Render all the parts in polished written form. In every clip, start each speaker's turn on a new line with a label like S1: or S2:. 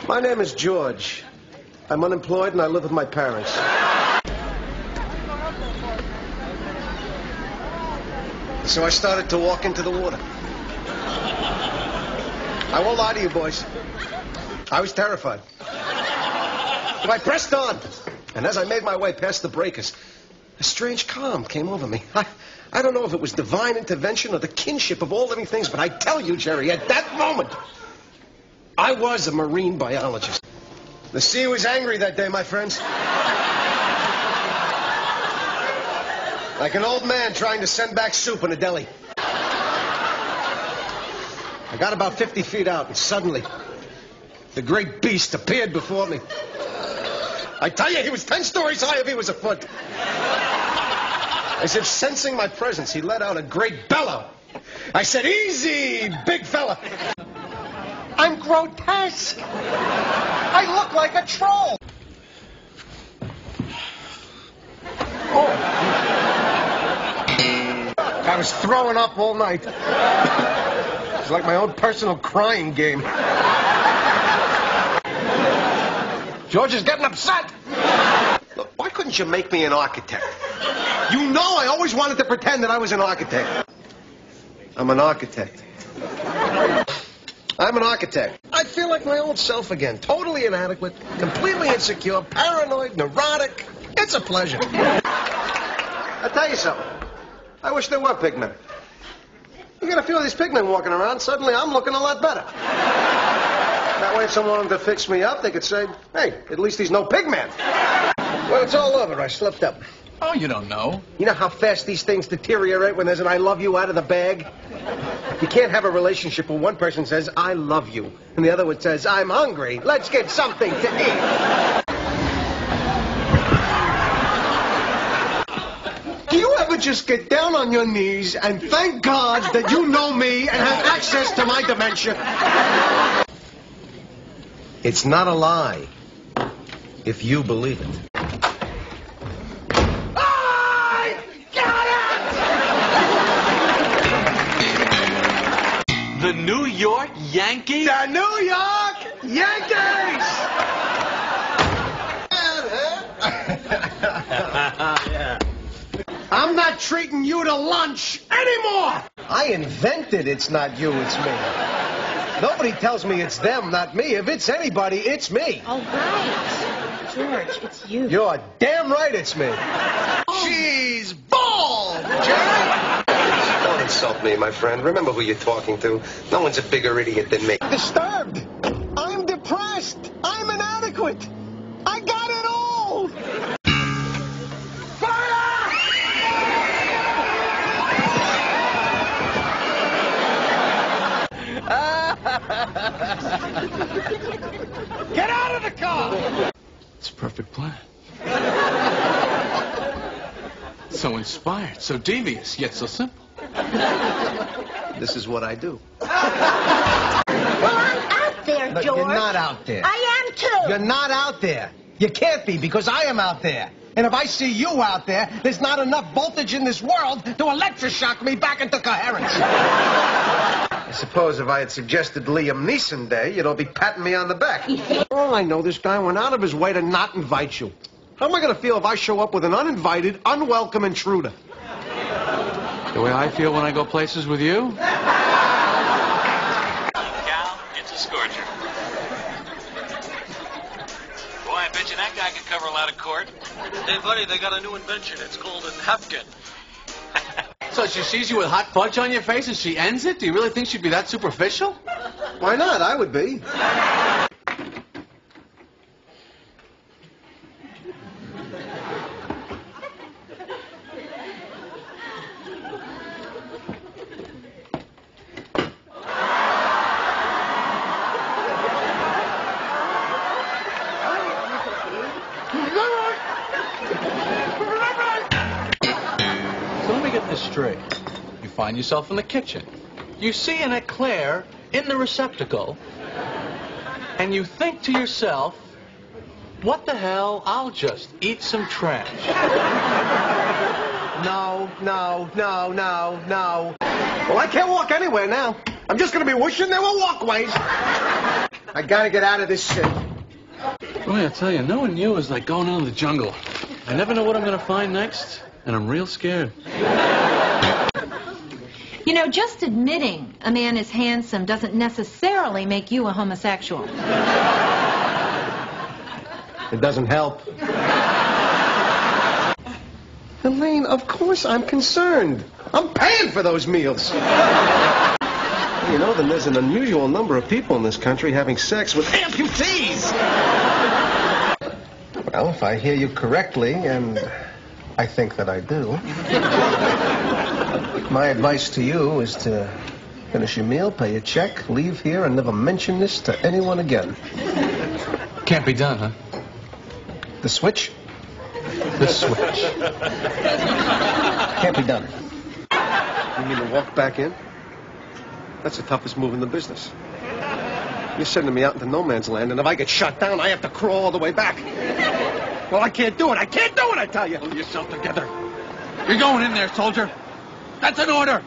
S1: My name is George. I'm unemployed and I live with my parents. So I started to walk into the water. I won't lie to you, boys. I was terrified. But I pressed on. And as I made my way past the breakers, a strange calm came over me. I don't know if it was divine intervention or the kinship of all living things, but I tell you, Jerry, at that moment, I was a marine biologist. The sea was angry that day, my friends. Like an old man trying to send back soup in a deli. I got about 50 feet out, and suddenly, the great beast appeared before me. I tell you, he was 10 stories high if he was a foot. As if sensing my presence, he let out a great bellow. I said, "Easy, big fella." I'm grotesque. I look like a troll. Oh. I was throwing up all night. It was like my own personal crying game. George is getting upset. Look, why couldn't you make me an architect? You know I always wanted to pretend that I was an architect. I'm an architect. I'm an architect. I feel like my old self again. Totally inadequate, completely insecure, paranoid, neurotic. It's a pleasure. I'll tell you something. I wish there were pigmen. You get a few of these pigmen walking around, suddenly I'm looking a lot better. That way if someone wanted to fix me up, they could say, "Hey, at least he's no pigman." Well, it's all over. I slipped up.
S2: Oh, you don't know.
S1: You know how fast these things deteriorate when there's an "I love you" out of the bag? You can't have a relationship where one person says, "I love you," and the other one says, "I'm hungry. Let's get something to eat." Do you ever just get down on your knees and thank God that you know me and have access to my dementia? It's not a lie if you believe it.
S2: The New York Yankees?
S1: The New York Yankees! Yeah. I'm not treating you to lunch anymore! I invented "it's not you, it's me." Nobody tells me it's them, not me. If it's anybody, it's me.
S3: All right. George, it's you.
S1: You're damn right it's me.
S3: Oh.
S1: She's bald, Jerry! Don't insult me, my friend. Remember who you're talking to. No one's a bigger idiot than me. Disturbed. I'm depressed. I'm inadequate. I got it all. Fire! Get out of the car!
S2: It's a perfect plan. So inspired, so devious, yet so simple.
S1: This is what I do.
S3: Well, I'm out there,
S1: No,
S3: George.
S1: you're not out there.
S3: I am, too.
S1: You're not out there. You can't be, because I am out there. And if I see you out there, there's not enough voltage in this world to electroshock me back into coherence. I suppose if I had suggested Liam Neeson Day, you'd all be patting me on the back. Oh, I know this guy went out of his way to not invite you. How am I going to feel if I show up with an uninvited, unwelcome intruder?
S2: The way I feel when I go places with you?
S4: Cal, it's a scorcher. Boy, I bet you that guy can cover a lot of court.
S5: Hey, buddy, they got a new invention. It's called an Hefkin.
S2: So she sees you with hot fudge on your face and she ends it? Do you really think she'd be that superficial?
S1: Why not? I would be.
S2: So let me get this straight. You find yourself in the kitchen. You see an eclair in the receptacle. And you think to yourself, what the hell, I'll just eat some trash.
S1: No. Well, I can't walk anywhere now. I'm just going to be wishing there were walkways. I gotta get out of this shit.
S2: Boy, I tell you, knowing you is like going out in the jungle. I never know what I'm going to find next, and I'm real scared.
S6: You know, just admitting a man is handsome doesn't necessarily make you a homosexual.
S1: It doesn't help. Elaine, of course I'm concerned. I'm paying for those meals. You know, then there's an unusual number of people in this country having sex with amputees. Well, if I hear you correctly, and I think that I do, my advice to you is to finish your meal, pay your check, leave here, and never mention this to anyone again.
S2: Can't be done, huh?
S1: The switch?
S2: The switch.
S1: Can't be done. You mean to walk back in? That's the toughest move in the business. You're sending me out into no man's land, and if I get shot down, I have to crawl all the way back. Well, I can't do it. I can't do it, I tell you.
S2: Pull yourself together. You're going in there, soldier. That's an order.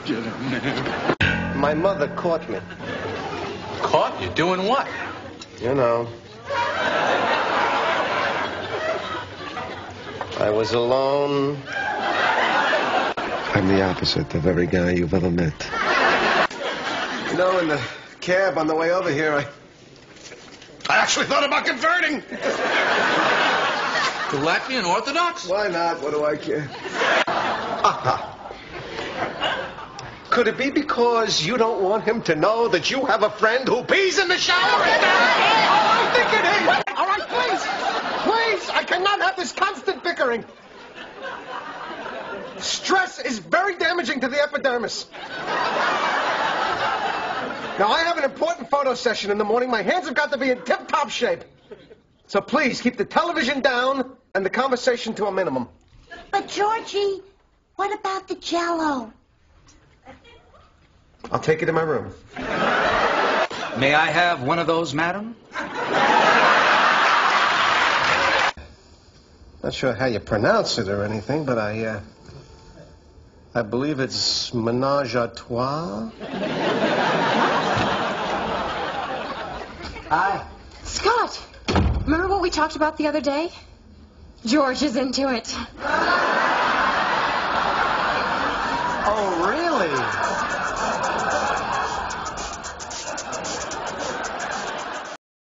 S2: Get in there.
S1: My mother caught me.
S2: Caught you doing what?
S1: You know. I was alone. I'm the opposite of every guy you've ever met. You know, in the cab on the way over here, I actually thought about converting.
S2: To Latvian Orthodox?
S1: Why not? What do I care? Could it be because you don't want him to know that you have a friend who pees in the shower? I think it is. All right, please. Please, I cannot have this constant bickering. Stress is very damaging to the epidermis. Now, I have an important photo session in the morning. My hands have got to be in tip-top shape. So please, keep the television down and the conversation to a minimum.
S3: But, Georgie, what about the Jell-O?
S1: I'll take it in my room.
S7: May I have one of those, madam?
S1: Not sure how you pronounce it or anything, but I believe it's menage a trois.
S7: Hi.
S8: Scott, remember what we talked about the other day? George is into it.
S1: Oh, really?